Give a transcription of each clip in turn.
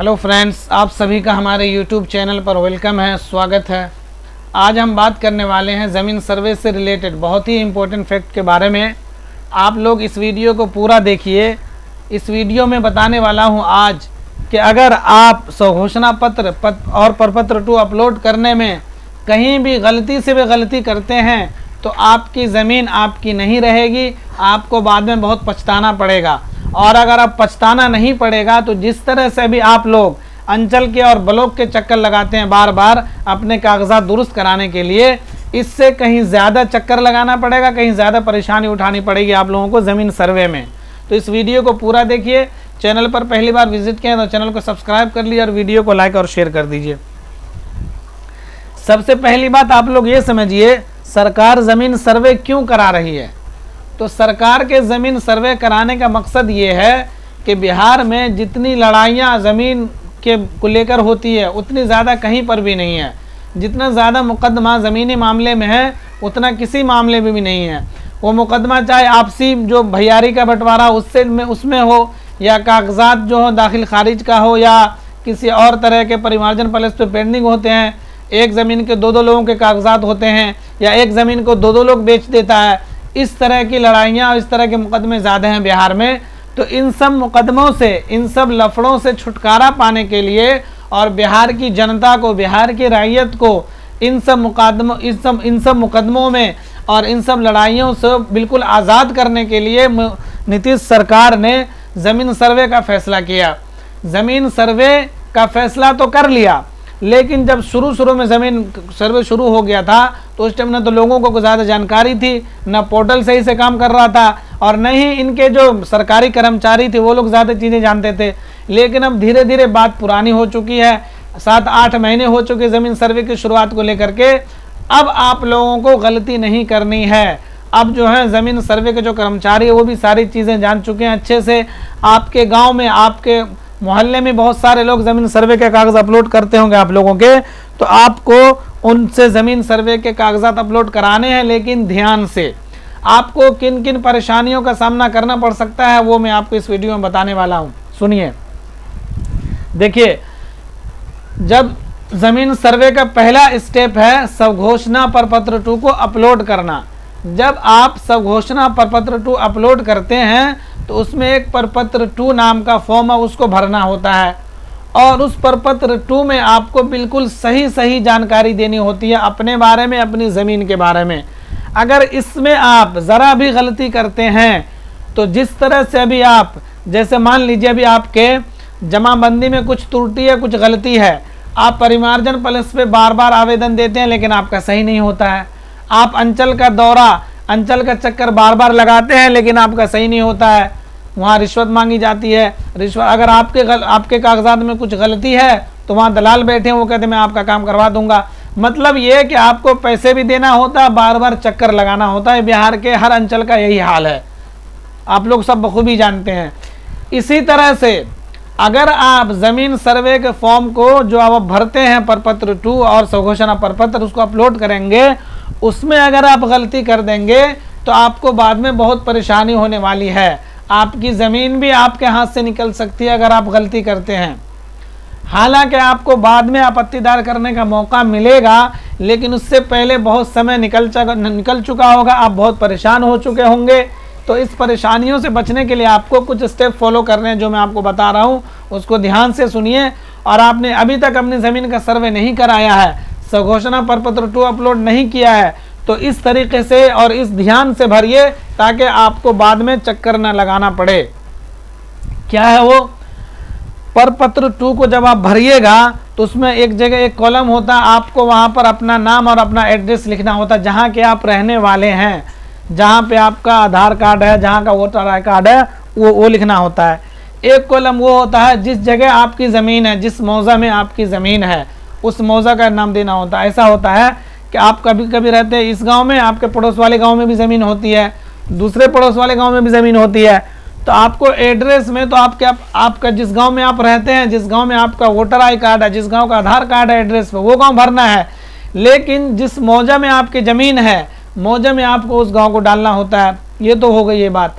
Hello friends, आप सभी का हमारे यूट्यूब चैनल पर वेलकम है, स्वागत है। आज हम बात करने वाले हैं ज़मीन सर्वे से रिलेटेड बहुत ही इम्पोर्टेंट फैक्ट के बारे में। आप लोग इस वीडियो को पूरा देखिए। इस वीडियो में बताने वाला हूं आज कि अगर आप स्वघोषणा पत्र और प्रपत्र 2 अपलोड करने में कहीं भी गलती से भी गलती करते हैं तो आपकी ज़मीन आपकी नहीं रहेगी, आपको बाद में बहुत पछताना पड़ेगा। और अगर आप पछताना नहीं पड़ेगा तो जिस तरह से भी आप लोग अंचल के और ब्लॉक के चक्कर लगाते हैं बार बार अपने कागजात दुरुस्त कराने के लिए, इससे कहीं ज़्यादा चक्कर लगाना पड़ेगा, कहीं ज़्यादा परेशानी उठानी पड़ेगी आप लोगों को ज़मीन सर्वे में। तो इस वीडियो को पूरा देखिए। चैनल पर पहली बार विजिट किया तो चैनल को सब्सक्राइब कर लीजिए और वीडियो को लाइक और शेयर कर दीजिए। सबसे पहली बात आप लोग ये समझिए, सरकार ज़मीन सर्वे क्यों करा रही है। तो सरकार के ज़मीन सर्वे कराने का मकसद ये है कि बिहार में जितनी लड़ाइयाँ ज़मीन के को लेकर होती है उतनी ज़्यादा कहीं पर भी नहीं है। जितना ज़्यादा मुकदमा ज़मीनी मामले में है उतना किसी मामले में भी नहीं है। वो मुकदमा चाहे आपसी जो भैयारी का बंटवारा उसमें हो, या कागजात जो हो दाखिल खारिज का हो, या किसी और तरह के परिमार्जन प्लस पे पेंडिंग होते हैं। एक ज़मीन के दो लोगों के कागजात होते हैं, या एक ज़मीन को दो लोग बेच देता है। इस तरह की लड़ाइयाँ और इस तरह के मुकदमे ज़्यादा हैं बिहार में। तो इन सब मुकदमों से, इन सब लफड़ों से छुटकारा पाने के लिए और बिहार की जनता को, बिहार की रैयत को इन सब मुकदमों में और इन सब लड़ाइयों से बिल्कुल आज़ाद करने के लिए नीतीश सरकार ने ज़मीन सर्वे का फैसला किया। ज़मीन सर्वे का फैसला तो कर लिया, लेकिन जब शुरू में ज़मीन सर्वे शुरू हो गया था तो उस टाइम न तो लोगों को ज़्यादा जानकारी थी, न पोर्टल सही से काम कर रहा था, और न ही इनके जो सरकारी कर्मचारी थे वो लोग ज़्यादा चीज़ें जानते थे। लेकिन अब धीरे धीरे बात पुरानी हो चुकी है, 7-8 महीने हो चुके ज़मीन सर्वे की शुरुआत को लेकर के। अब आप लोगों को गलती नहीं करनी है। अब जो है ज़मीन सर्वे के जो कर्मचारी है वो भी सारी चीज़ें जान चुके हैं अच्छे से। आपके गाँव में, आपके मोहल्ले में बहुत सारे लोग ज़मीन सर्वे के कागज़ अपलोड करते होंगे आप लोगों के, तो आपको उनसे ज़मीन सर्वे के कागजात अपलोड कराने हैं। लेकिन ध्यान से, आपको किन किन परेशानियों का सामना करना पड़ सकता है वो मैं आपको इस वीडियो में बताने वाला हूं। सुनिए, देखिए, जब ज़मीन सर्वे का पहला स्टेप है स्वघोषणा प्रपत्र 2 को अपलोड करना। जब आप स्वघोषणा प्रपत्र 2 अपलोड करते हैं तो उसमें एक प्रपत्र 2 नाम का फॉर्म है, उसको भरना होता है। और उस प्रपत्र 2 में आपको बिल्कुल सही जानकारी देनी होती है अपने बारे में, अपनी ज़मीन के बारे में। अगर इसमें आप ज़रा भी गलती करते हैं तो जिस तरह से अभी आप, जैसे मान लीजिए अभी आपके जमाबंदी में कुछ त्रुटि है, कुछ गलती है, आप परिमार्जन प्लस पे बार बार आवेदन देते हैं लेकिन आपका सही नहीं होता है। आप अंचल का दौरा, अंचल का चक्कर बार बार लगाते हैं लेकिन आपका सही नहीं होता है, वहाँ रिश्वत मांगी जाती है। रिश्वत, अगर आपके कागजात में कुछ गलती है तो वहाँ दलाल बैठे हैं, वो कहते हैं मैं आपका काम करवा दूंगा। मतलब ये कि आपको पैसे भी देना होता है, बार बार चक्कर लगाना होता है। बिहार के हर अंचल का यही हाल है, आप लोग सब बखूबी जानते हैं। इसी तरह से अगर आप ज़मीन सर्वे के फॉर्म को जो आप भरते हैं प्रपत्र 2 और स्वघोषणा प्रपत्र, उसको अपलोड करेंगे, उसमें अगर आप गलती कर देंगे तो आपको बाद में बहुत परेशानी होने वाली है। आपकी ज़मीन भी आपके हाथ से निकल सकती है अगर आप गलती करते हैं। हालांकि आपको बाद में आपत्ति दायर करने का मौका मिलेगा, लेकिन उससे पहले बहुत समय निकल चुका होगा, आप बहुत परेशान हो चुके होंगे। तो इस परेशानियों से बचने के लिए आपको कुछ स्टेप फॉलो करने हैं जो मैं आपको बता रहा हूँ, उसको ध्यान से सुनिए। और आपने अभी तक अपनी ज़मीन का सर्वे नहीं कराया है, स्वघोषणा प्रपत्र 2 अपलोड नहीं किया है, तो इस तरीके से और इस ध्यान से भरिए ताकि आपको बाद में चक्कर न लगाना पड़े। क्या है वो प्रपत्र 2 को जब आप भरिएगा तो उसमें एक जगह एक कॉलम होता है, आपको वहाँ पर अपना नाम और अपना एड्रेस लिखना होता है, जहाँ के आप रहने वाले हैं, जहाँ पे आपका आधार कार्ड है, जहाँ का वोटर आई कार्ड है, वो लिखना होता है। एक कॉलम वो होता है जिस जगह आपकी ज़मीन है, जिस मौज़ा में आपकी ज़मीन है, उस मौज़ा का नाम देना होता है। ऐसा होता है कि आप कभी कभी रहते हैं इस गांव में, आपके पड़ोस वाले गांव में भी ज़मीन होती है, दूसरे पड़ोस वाले गांव में भी ज़मीन होती है। तो आपको एड्रेस में तो आपका जिस गांव में आप रहते हैं, जिस गांव में आपका वोटर आई कार्ड है, जिस गांव का आधार कार्ड है एड्रेस पे, वो गांव भरना है। लेकिन जिस मौजा में आपकी ज़मीन है, मौजा में आपको उस गांव को डालना होता है। ये तो हो गई ये बात।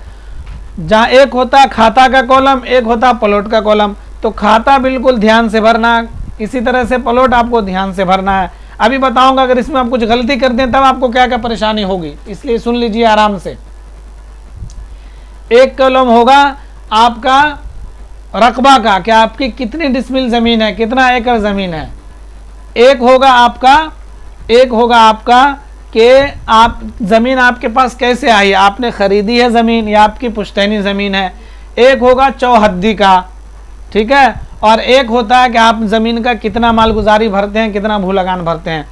जहाँ एक होता है खाता का कॉलम, एक होता है प्लॉट का कॉलम। तो खाता बिल्कुल ध्यान से भरना, इसी तरह से प्लॉट आपको ध्यान से भरना है। अभी बताऊंगा अगर इसमें आप कुछ गलती करते हैं तब आपको क्या क्या परेशानी होगी, इसलिए सुन लीजिए आराम से। एक कॉलम होगा आपका रकबा का, क्या आपकी कितनी डिसमिल ज़मीन है, कितना एकड़ ज़मीन है। एक होगा आपका कि आप ज़मीन आपके पास कैसे आई, आपने ख़रीदी है ज़मीन या आपकी पुश्तैनी ज़मीन है। एक होगा चौहद्दी का, ठीक है, और एक होता है कि आप ज़मीन का कितना मालगुजारी भरते हैं, कितना भूलगान भरते हैं।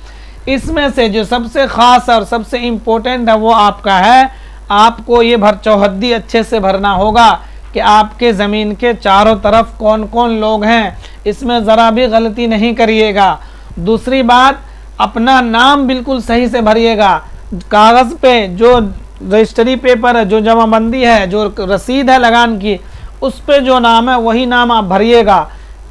इसमें से जो सबसे ख़ास और सबसे इम्पोर्टेंट है वो आपका है, आपको ये चौहद्दी अच्छे से भरना होगा कि आपके ज़मीन के चारों तरफ कौन कौन लोग हैं, इसमें ज़रा भी गलती नहीं करिएगा। दूसरी बात, अपना नाम बिल्कुल सही से भरिएगा। कागज़ पे जो रजिस्ट्री पेपर है, जो जमाबंदी है, जो रसीद है लगान की, उस पे जो नाम है वही नाम आप भरिएगा।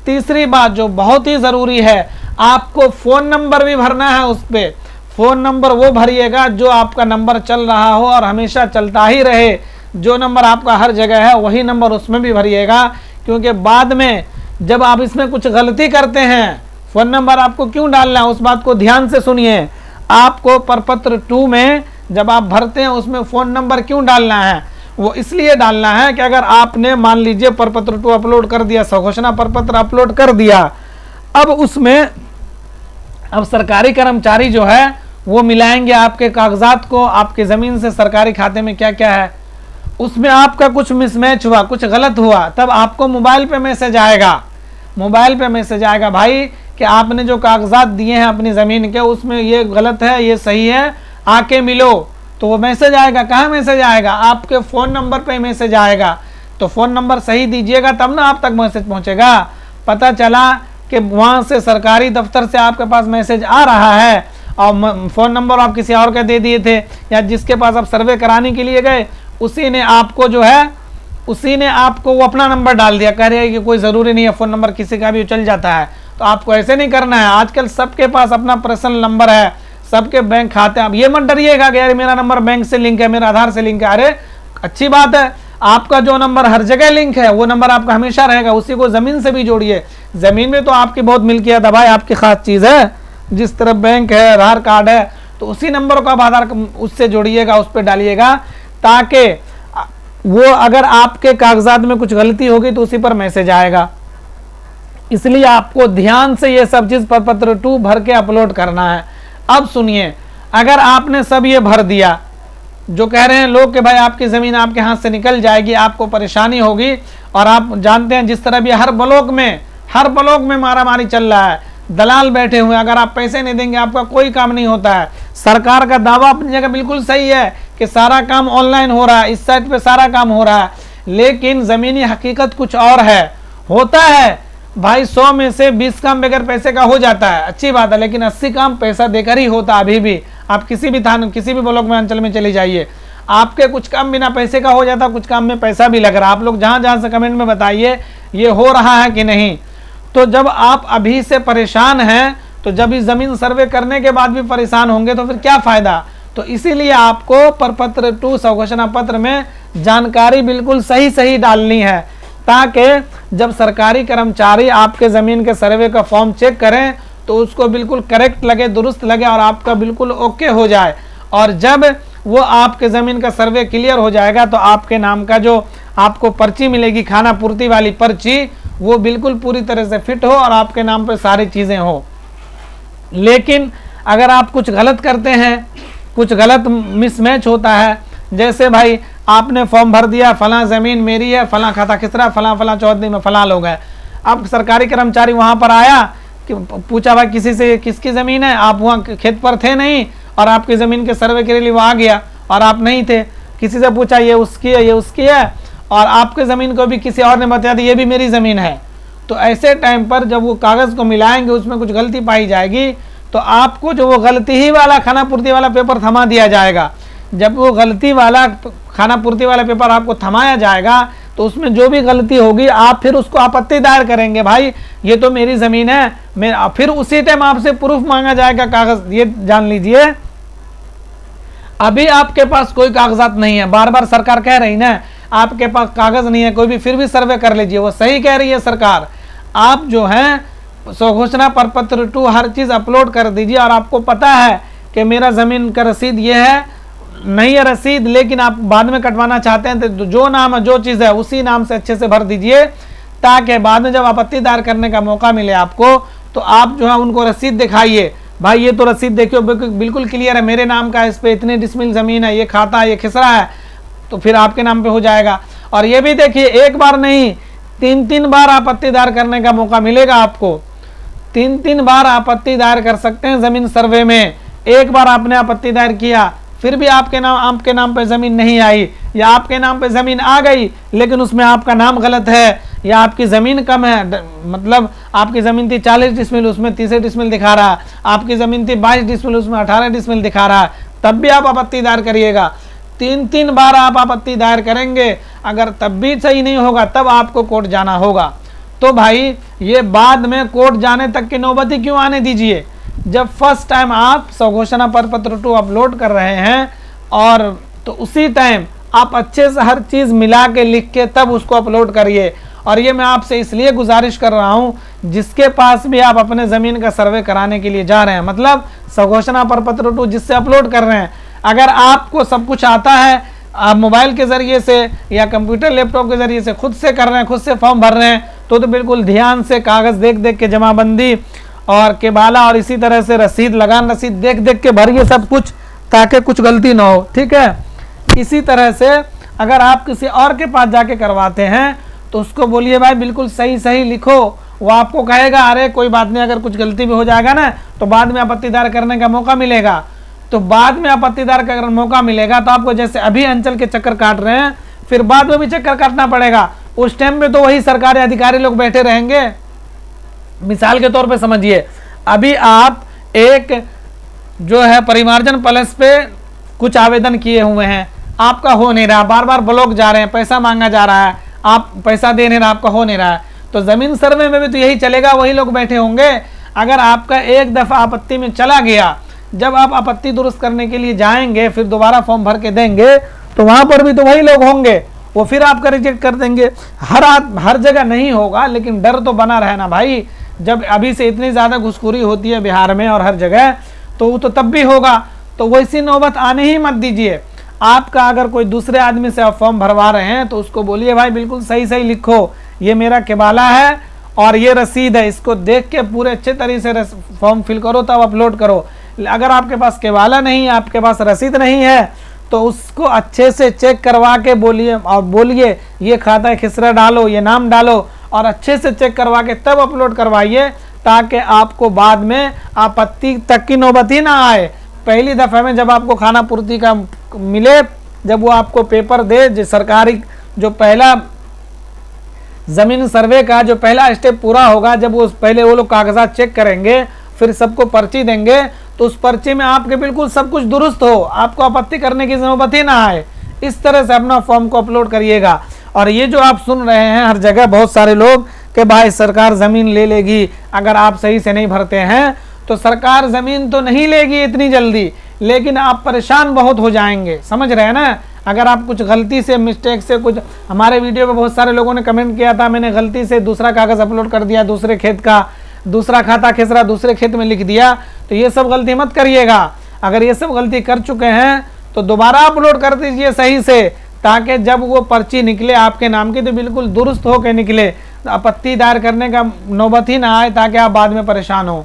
तीसरी बात जो बहुत ही ज़रूरी है, आपको फ़ोन नंबर भी भरना है। उस पर फ़ोन नंबर वो भरिएगा जो आपका नंबर चल रहा हो और हमेशा चलता ही रहे। जो नंबर आपका हर जगह है वही नंबर उसमें भी भरिएगा, क्योंकि बाद में जब आप इसमें कुछ गलती करते हैं, फ़ोन नंबर आपको क्यों डालना है उस बात को ध्यान से सुनिए। आपको प्रपत्र 2 में जब आप भरते हैं उसमें फ़ोन नंबर क्यों डालना है, वो इसलिए डालना है कि अगर आपने मान लीजिए प्रपत्र 2 अपलोड कर दिया, स्वघोषणा प्रपत्र अपलोड कर दिया, अब उसमें अब सरकारी कर्मचारी जो है वो मिलाएंगे आपके कागजात को, आपके ज़मीन से सरकारी खाते में क्या क्या है, उसमें आपका कुछ मिसमैच हुआ, कुछ गलत हुआ, तब आपको मोबाइल पे मैसेज आएगा। मोबाइल पे मैसेज आएगा भाई कि आपने जो कागजात दिए हैं अपनी ज़मीन के, उसमें ये गलत है, ये सही है, आके मिलो। तो वो मैसेज आएगा। कहाँ मैसेज आएगा? आपके फ़ोन नंबर पे मैसेज आएगा। तो फ़ोन नंबर सही दीजिएगा तब ना आप तक मैसेज पहुँचेगा। पता चला कि वहाँ से सरकारी दफ्तर से आपके पास मैसेज आ रहा है और फ़ोन नंबर आप किसी और का दे दिए थे, या जिसके पास आप सर्वे कराने के लिए गए उसी ने आपको जो है उसी ने आपको वो अपना नंबर डाल दिया, कह रहे हैं कि कोई ज़रूरी नहीं है, फ़ोन नंबर किसी का भी चल जाता है। तो आपको ऐसे नहीं करना है। आजकल सबके पास अपना पर्सनल नंबर है, सबके बैंक खाते हैं। आप ये मत डरिएगा कि यार मेरा नंबर बैंक से लिंक है, मेरा आधार से लिंक है। अरे अच्छी बात है, आपका जो नंबर हर जगह लिंक है वो नंबर आपका हमेशा रहेगा। उसी को ज़मीन से भी जोड़िए। ज़मीन में तो आपकी बहुत मिल्कियत है भाई, आपकी ख़ास चीज़ है। जिस तरह बैंक है, आधार कार्ड है, तो उसी नंबर को आप आधार उससे जोड़िएगा, उस पर डालिएगा, ताकि वो अगर आपके कागजात में कुछ गलती होगी तो उसी पर मैसेज आएगा। इसलिए आपको ध्यान से ये सब चीज़ प्रपत्र 2 भर के अपलोड करना है। अब सुनिए, अगर आपने सब ये भर दिया, जो कह रहे हैं लोग कि भाई आपकी ज़मीन आपके हाथ से निकल जाएगी, आपको परेशानी होगी, और आप जानते हैं जिस तरह भी हर ब्लॉक में मारामारी चल रहा है, दलाल बैठे हुए हैं। अगर आप पैसे नहीं देंगे आपका कोई काम नहीं होता है। सरकार का दावा अपनी जगह बिल्कुल सही है कि सारा काम ऑनलाइन हो रहा है, इस साइट पे सारा काम हो रहा है, लेकिन ज़मीनी हकीकत कुछ और है। होता है भाई 100 में से 20 काम बगैर पैसे का हो जाता है, अच्छी बात है, लेकिन 80 काम पैसा देकर ही होता है। अभी भी आप किसी भी थाने, किसी भी ब्लॉक में, अंचल में चले जाइए, आपके कुछ काम बिना पैसे का हो जाता, कुछ काम में पैसा भी लग रहा है। आप लोग जहाँ जहाँ से कमेंट में बताइए ये हो रहा है कि नहीं। तो जब आप अभी से परेशान हैं, तो जब इस ज़मीन सर्वे करने के बाद भी परेशान होंगे तो फिर क्या फ़ायदा। तो इसीलिए आपको प्रपत्र 2 स्वघोषणा पत्र में जानकारी बिल्कुल सही डालनी है, ताकि जब सरकारी कर्मचारी आपके ज़मीन के सर्वे का फॉर्म चेक करें तो उसको बिल्कुल करेक्ट लगे, दुरुस्त लगे और आपका बिल्कुल ओके हो जाए। और जब वो आपके ज़मीन का सर्वे क्लियर हो जाएगा तो आपके नाम का जो आपको पर्ची मिलेगी, खाना पूर्ति वाली पर्ची, वो बिल्कुल पूरी तरह से फिट हो और आपके नाम पर सारी चीज़ें हो। लेकिन अगर आप कुछ गलत करते हैं, कुछ गलत मिसमैच होता है, जैसे भाई आपने फॉर्म भर दिया, फलां ज़मीन मेरी है, फलां खाता किसरा, फलां चौहद्दी में फलां लोग हैं। अब सरकारी कर्मचारी वहाँ पर आया कि पूछा भाई किसी से किसकी ज़मीन है, आप वहाँ खेत पर थे नहीं, और आपकी ज़मीन के सर्वे के लिए वो आ गया और आप नहीं थे। किसी से पूछा ये उसकी है, ये उसकी है, और आपके ज़मीन को भी किसी और ने बताया था ये भी मेरी ज़मीन है। तो ऐसे टाइम पर जब वो कागज़ को मिलाएंगे उसमें कुछ गलती पाई जाएगी तो आपको जो वो गलती ही वाला खाना पूर्ति वाला पेपर थमा दिया जाएगा। जब वो गलती वाला खाना पूर्ति वाला पेपर आपको थमाया जाएगा तो उसमें जो भी गलती होगी आप फिर उसको आपत्ति दायर करेंगे, भाई ये तो मेरी ज़मीन है, मैं फिर उसी टाइम आपसे प्रूफ मांगा जाएगा, कागज़। ये जान लीजिए, अभी आपके पास कोई कागजात नहीं है। बार बार सरकार कह रही ना आपके पास कागज़ नहीं है कोई भी, फिर भी सर्वे कर लीजिए, वो सही कह रही है सरकार। आप जो है स्वघोषणा प्रपत्र 2 हर चीज़ अपलोड कर दीजिए। और आपको पता है कि मेरा ज़मीन का रसीद ये है, नहीं है रसीद, लेकिन आप बाद में कटवाना चाहते हैं तो जो नाम है, जो चीज़ है उसी नाम से अच्छे से भर दीजिए, ताकि बाद में जब आपत्ति दायर करने का मौका मिले आपको, तो आप जो है उनको रसीद दिखाइए, भाई ये तो रसीद देखियो बिल्कुल क्लियर है, मेरे नाम का, इस पे इतने डिसमिल ज़मीन है, ये खाता है, ये खिसरा है, तो फिर आपके नाम पे हो जाएगा। और ये भी देखिए, एक बार नहीं 3-3 बार आपत्ति दायर करने का मौका मिलेगा आपको। 3-3 बार आपत्ति दायर कर सकते हैं ज़मीन सर्वे में। एक बार आपने आपत्ति दायर किया, फिर भी आपके नाम पे ज़मीन नहीं आई, या आपके नाम पे ज़मीन आ गई लेकिन उसमें आपका नाम गलत है, या आपकी ज़मीन कम है, मतलब आपकी ज़मीन थी 40 डिसमिल, उसमें 30 डिसमिल दिखा रहा है, आपकी ज़मीन थी 22 डिसमिल, उसमें 18 डिसमिल दिखा रहा है, तब भी आप आपत्ति दायर करिएगा। 3-3 बार आप आपत्ति दायर करेंगे, अगर तब भी सही नहीं होगा तब आपको कोर्ट जाना होगा। तो भाई ये बाद में कोर्ट जाने तक की नौबत ही क्यों आने दीजिए। जब फर्स्ट टाइम आप स्वघोषणा प्रपत्र 2 अपलोड कर रहे हैं, और तो उसी टाइम आप अच्छे से हर चीज़ मिला के लिख के तब उसको अपलोड करिए। और ये मैं आपसे इसलिए गुजारिश कर रहा हूँ, जिसके पास भी आप अपने ज़मीन का सर्वे कराने के लिए जा रहे हैं, मतलब स्वघोषणा प्रपत्र 2 जिससे अपलोड कर रहे हैं, अगर आपको सब कुछ आता है, आप मोबाइल के ज़रिए से या कंप्यूटर लैपटॉप के ज़रिए से खुद से कर रहे हैं, खुद से फॉर्म भर रहे हैं, तो बिल्कुल ध्यान से कागज़ देख देख के जमाबंदी और केबाला और इसी तरह से रसीद, लगान रसीद देख देख के भरिए सब कुछ, ताकि कुछ गलती ना हो, ठीक है। इसी तरह से अगर आप किसी और के पास जाके करवाते हैं तो उसको बोलिए भाई बिल्कुल सही सही लिखो, वो आपको कहेगा अरे कोई बात नहीं, अगर कुछ गलती भी हो जाएगा ना तो बाद में आपत्ति दायर करने का मौका मिलेगा। तो बाद में आपत्ति दायर का अगर मौका मिलेगा तो आपको जैसे अभी अंचल के चक्कर काट रहे हैं, फिर बाद में भी चक्कर काटना पड़ेगा। उस टाइम पे तो वही सरकारी अधिकारी लोग बैठे रहेंगे। मिसाल के तौर पे समझिए, अभी आप एक जो है परिमार्जन प्लस पे कुछ आवेदन किए हुए हैं, आपका हो नहीं रहा, बार बार ब्लॉक जा रहे हैं, पैसा मांगा जा रहा है, आप पैसा दे नहीं रहे, आपका हो नहीं रहा है, तो ज़मीन सर्वे में भी तो यही चलेगा, वही लोग बैठे होंगे। अगर आपका एक दफ़ा आपत्ति में चला गया, जब आप आपत्ति दुरुस्त करने के लिए जाएंगे, फिर दोबारा फॉर्म भर के देंगे, तो वहाँ पर भी तो वही लोग होंगे, वो फिर आपका रिजेक्ट कर देंगे। हर जगह नहीं होगा, लेकिन डर तो बना रहे ना भाई। जब अभी से इतनी ज़्यादा घुसखोरी होती है बिहार में और हर जगह, तो वो तो तब भी होगा। तो वैसी नौबत आने ही मत दीजिए। आपका अगर कोई दूसरे आदमी से आप फॉर्म भरवा रहे हैं तो उसको बोलिए भाई बिल्कुल सही सही लिखो, ये मेरा केबाला है और ये रसीद है, इसको देख के पूरे अच्छे तरीके से फॉर्म फिल करो तब अपलोड करो। अगर आपके पास केबाला नहीं है, आपके पास रसीद नहीं है, तो उसको अच्छे से चेक करवा के बोलिए, और बोलिए ये खाता खिसरा डालो, ये नाम डालो, और अच्छे से चेक करवा के तब अपलोड करवाइए, ताकि आपको बाद में आपत्ति तक की नौबत ही ना आए। पहली दफ़ा में जब आपको खाना पूर्ति का मिले, जब वो आपको पेपर दे, जो सरकारी जो पहला ज़मीन सर्वे का जो पहला स्टेप पूरा होगा, जब वो पहले वो लोग कागजात चेक करेंगे, फिर सबको पर्ची देंगे, तो उस पर्ची में आपके बिल्कुल सब कुछ दुरुस्त हो, आपको आपत्ति करने की नौबत ही ना आए। इस तरह से अपना फॉर्म को अपलोड करिएगा। और ये जो आप सुन रहे हैं हर जगह बहुत सारे लोग कि भाई सरकार ज़मीन ले लेगी अगर आप सही से नहीं भरते हैं, तो सरकार ज़मीन तो नहीं लेगी इतनी जल्दी, लेकिन आप परेशान बहुत हो जाएंगे, समझ रहे हैं ना। अगर आप कुछ गलती से, मिस्टेक से, कुछ हमारे वीडियो पे बहुत सारे लोगों ने कमेंट किया था, मैंने गलती से दूसरा कागज़ अपलोड कर दिया, दूसरे खेत का, दूसरा खाता खिसरा दूसरे खेत में लिख दिया, तो ये सब गलती मत करिएगा। अगर ये सब गलती कर चुके हैं तो दोबारा अपलोड कर दीजिए सही से, ताकि जब वो पर्ची निकले आपके नाम की तो बिल्कुल दुरुस्त होकर निकले, आपत्ति दायर करने का नौबत ही ना आए, ताकि आप बाद में परेशान हो।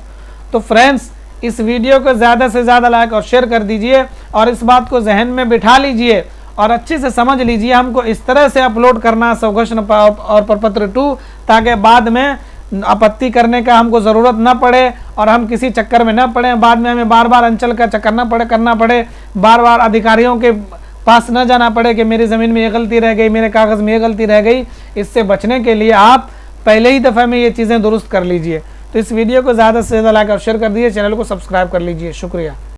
तो फ्रेंड्स, इस वीडियो को ज़्यादा से ज़्यादा लाइक और शेयर कर दीजिए, और इस बात को जहन में बिठा लीजिए और अच्छे से समझ लीजिए, हमको इस तरह से अपलोड करना स्वघोषणा और प्रपत्र 2, ताकि बाद में आपत्ति करने का हमको ज़रूरत ना पड़े और हम किसी चक्कर में ना पड़े, बाद में हमें बार बार अंचल का चक्कर करना पड़े, बार बार अधिकारियों के पास न जाना पड़े कि मेरी ज़मीन में ये गलती रह गई, मेरे कागज़ में ये गलती रह गई। इससे बचने के लिए आप पहले ही दफ़े में ये चीज़ें दुरुस्त कर लीजिए। तो इस वीडियो को ज़्यादा से ज़्यादा लाइक और शेयर कर दीजिए, चैनल को सब्सक्राइब कर लीजिए। शुक्रिया।